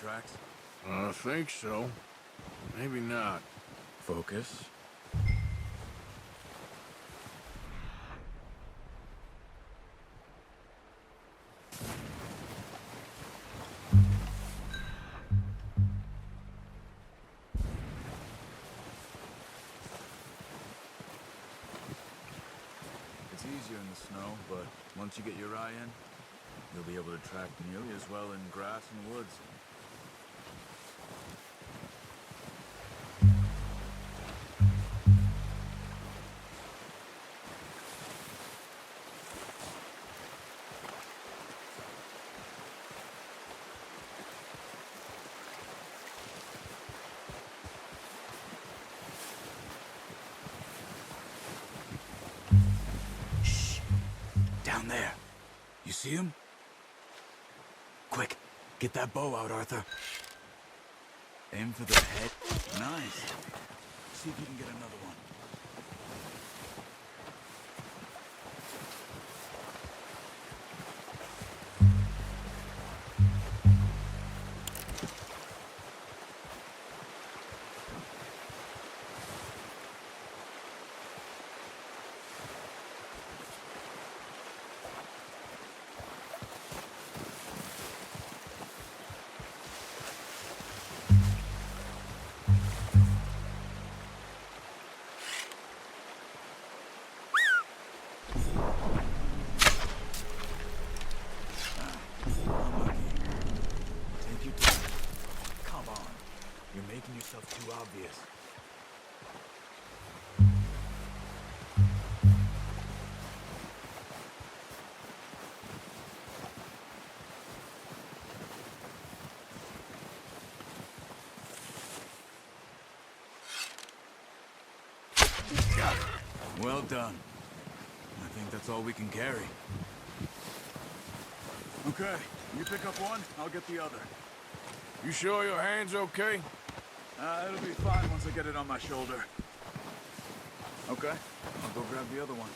tracks? I think so. Maybe not. Focus. It's easier in the snow, but once you get your eye in, you'll be able to track nearly as well in grass and woods. Down there. You see him? Quick, get that bow out, Arthur. Aim for the head. Nice. See if you can get another one. Too obvious. Well done. I think that's all we can carry. Okay, you pick up one, I'll get the other. You sure your hand's okay? It'll be fine once I get it on my shoulder. Okay, I'll go grab the other one.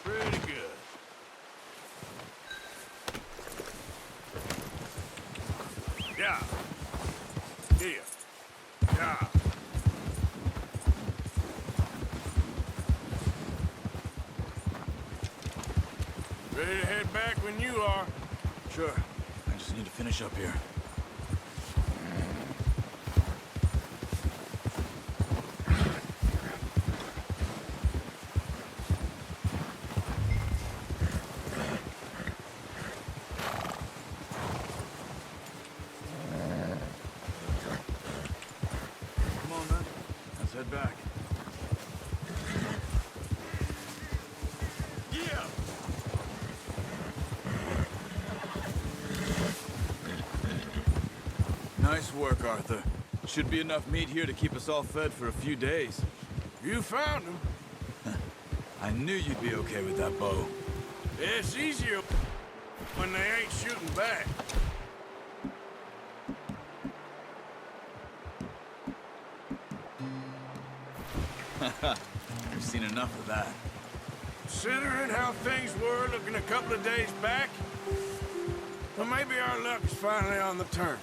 Pretty good. Yeah. Here. Yeah. Ready to head back when you are. Sure. I just need to finish up here. Come on, then. Let's head back. Yeah. Nice work, Arthur. Should be enough meat here to keep us all fed for a few days. You found him. I knew you'd be okay with that bow. It's easier when they ain't shooting back. We've seen enough of that. Considering how things were looking a couple of days back, well, maybe our luck's finally on the turn.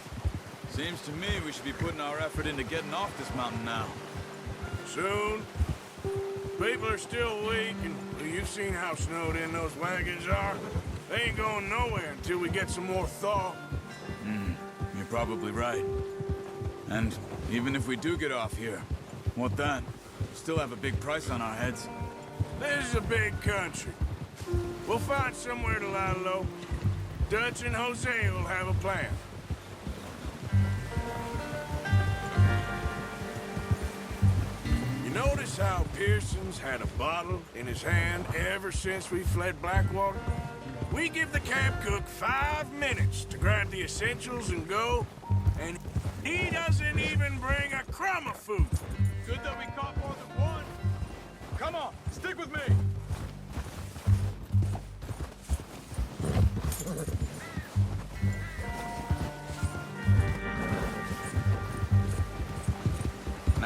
Seems to me we should be putting our effort into getting off this mountain now. Soon. People are still weak, and well, you've seen how snowed in those wagons are. They ain't going nowhere until we get some more thaw. You're probably right. And even if we do get off here, what then? Still have a big price on our heads. This is a big country. We'll find somewhere to lie low. Dutch and Jose will have a plan. You notice how Pearson's had a bottle in his hand ever since we fled Blackwater? We give the camp cook 5 minutes to grab the essentials and go, and he doesn't even bring a crumb of food. Good that we caught more than one. Come on, stick with me.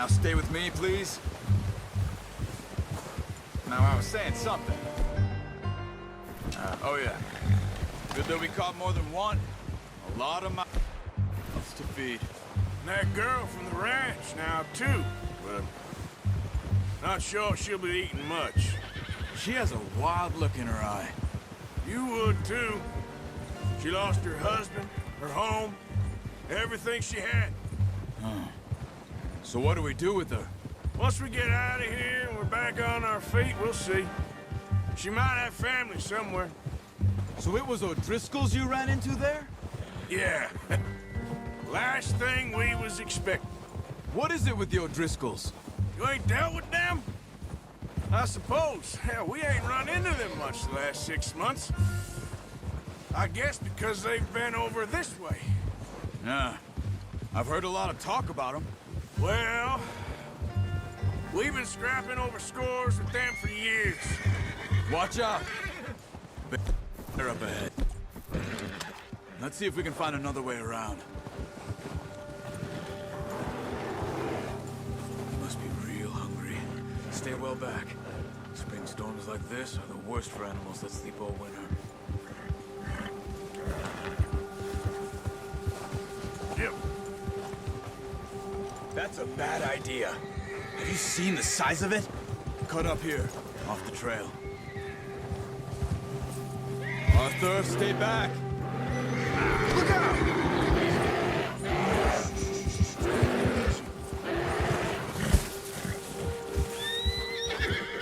Now stay with me, please. Now, I was saying something. Oh yeah. Good that we caught more than one. A lot of mouths to feed. And that girl from the ranch now, too. But not sure she'll be eating much. She has a wild look in her eye. You would, too. She lost her husband, her home, everything she had. So what do we do with her? Once we get out of here and we're back on our feet, we'll see. She might have family somewhere. So it was O'Driscoll's you ran into there? Yeah. Last thing we was expecting. What is it with the O'Driscolls? You ain't dealt with them? I suppose. Hell, we ain't run into them much the last 6 months. I guess because they've been over this way. Yeah. I've heard a lot of talk about them. Well, we've been scrapping over scores with them for years. Watch out. They're up ahead. Let's see if we can find another way around. They must be real hungry. Stay well back. Spring storms like this are the worst for animals that sleep all winter. Yep. That's a bad idea. Have you seen the size of it? Cut up here, off the trail. Arthur, stay back. Look out!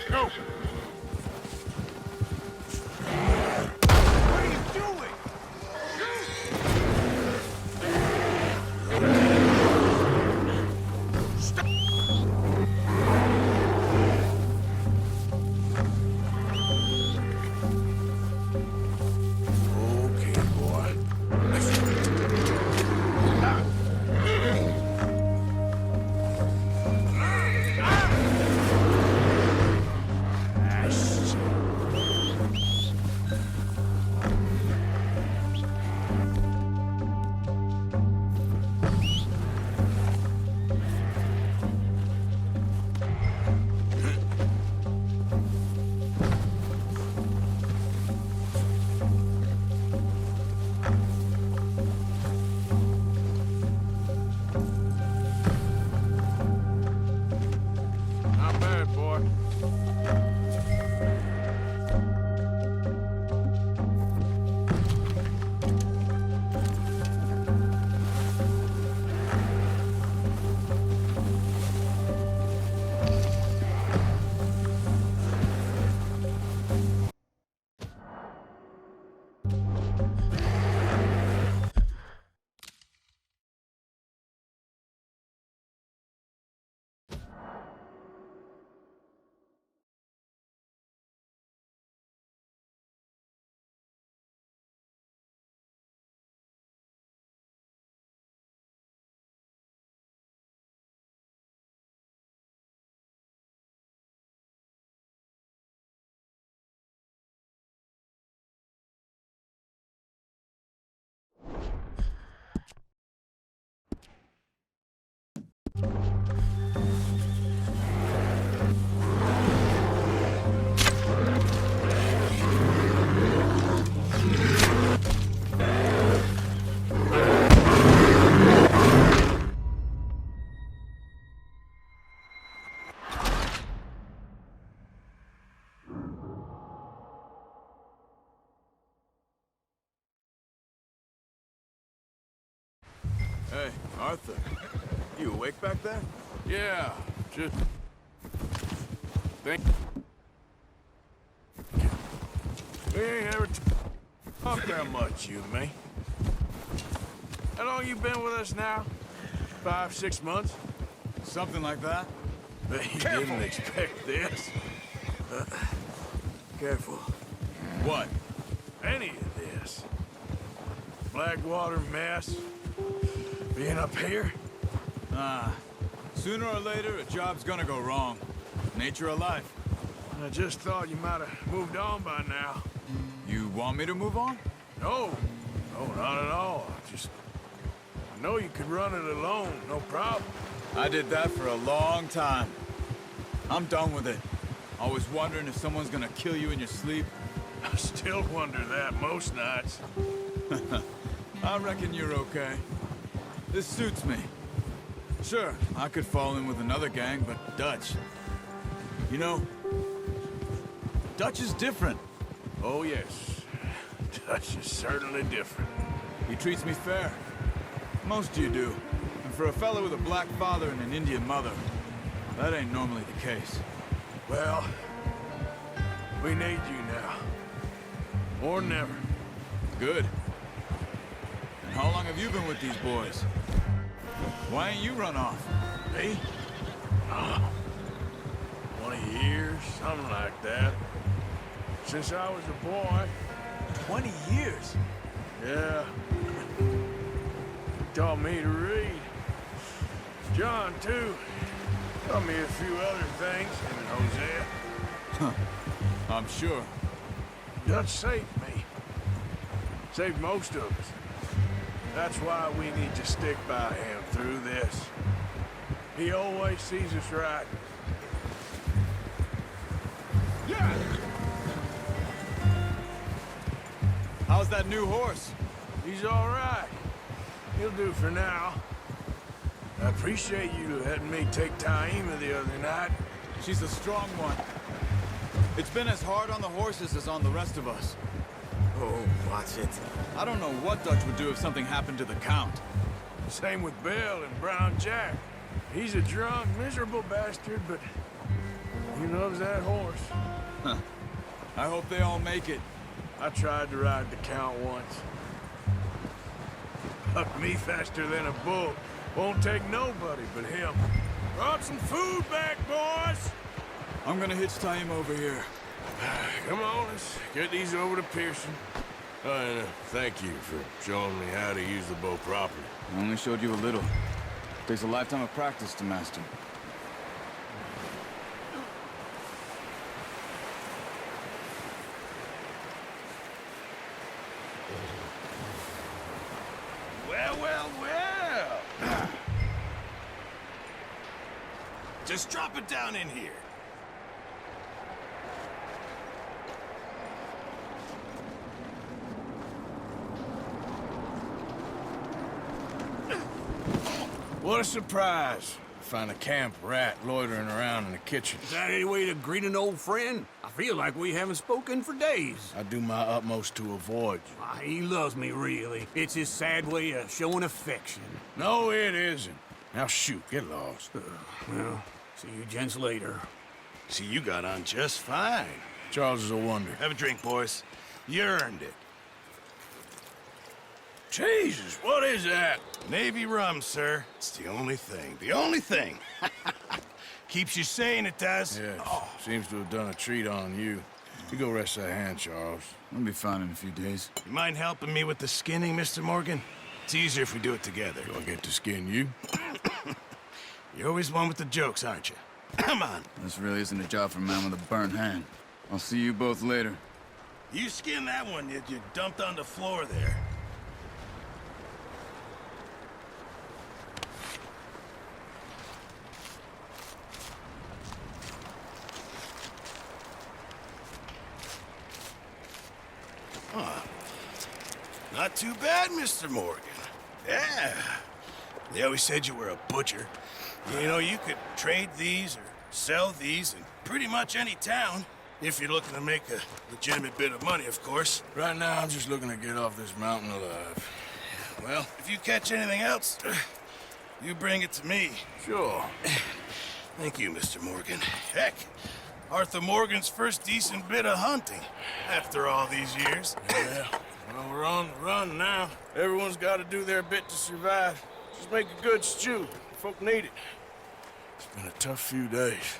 Go! What are you doing? Okay, boy. Not bad, boy. Hey, Arthur. You awake back there? Yeah, just think. We ain't ever talked that much, you and me. How long you been with us now? 5, 6 months? Something like that. Bet you didn't expect this. Careful. What? Any of this. Blackwater mess. Being up here? Sooner or later, a job's gonna go wrong. Nature of life. I just thought you might have moved on by now. You want me to move on? No, not at all. I know you could run it alone, no problem. I did that for a long time. I'm done with it. Always wondering if someone's gonna kill you in your sleep. I still wonder that most nights. I reckon you're okay. This suits me. Sure, I could fall in with another gang, but Dutch... You know, Dutch is different. Oh, yes. Dutch is certainly different. He treats me fair. Most of you do. And for a fellow with a black father and an Indian mother, that ain't normally the case. Well, we need you now. Or never. Good. And how long have you been with these boys? Why ain't you run off? Me? 20 years, something like that. Since I was a boy. 20 years? Yeah. He taught me to read. John, too. Taught me a few other things, him and Hosea. I'm sure. Dutch saved me. Saved most of us. That's why we need to stick by him through this. He always sees us right. Yeah! How's that new horse? He's all right. He'll do for now. I appreciate you letting me take Taima the other night. She's a strong one. It's been as hard on the horses as on the rest of us. Oh, watch it. I don't know what Dutch would do if something happened to the Count. Same with Bill and Brown Jack. He's a drunk, miserable bastard, but he loves that horse. I hope they all make it. I tried to ride the Count once. Hucked me faster than a bull. Won't take nobody but him. Brought some food back, boys! I'm gonna hitch Taima over here. Come on, let's get these over to Pearson. And thank you for showing me how to use the bow properly. I only showed you a little. Takes a lifetime of practice to master. Well, well, well! Just drop it down in here. What a surprise. Find a camp rat loitering around in the kitchen. Is that any way to greet an old friend? I feel like we haven't spoken for days. I do my utmost to avoid you. He loves me, really. It's his sad way of showing affection. No, it isn't. Now shoot, get lost. Well, see you gents later. See, you got on just fine. Charles is a wonder. Have a drink, boys. You earned it. Jesus, what is that? Navy rum, sir. It's the only thing. The only thing. Keeps you sane, it does. Yes, seems to have done a treat on you. You go rest that hand, Charles. I'll be fine in a few days. You mind helping me with the skinning, Mr. Morgan? It's easier if we do it together. Do I get to skin you? You're always one with the jokes, aren't you? Come on. This really isn't a job for a man with a burnt hand. I'll see you both later. You skinned that one you dumped on the floor there. Not too bad, Mr. Morgan. Yeah. They always said you were a butcher. You know, you could trade these or sell these in pretty much any town. If you're looking to make a legitimate bit of money, of course. Right now, I'm just looking to get off this mountain alive. Well, if you catch anything else, you bring it to me. Sure. Thank you, Mr. Morgan. Heck, Arthur Morgan's first decent bit of hunting after all these years. Yeah. Well, we're on the run now. Everyone's got to do their bit to survive. Just make a good stew. Folk need it. It's been a tough few days.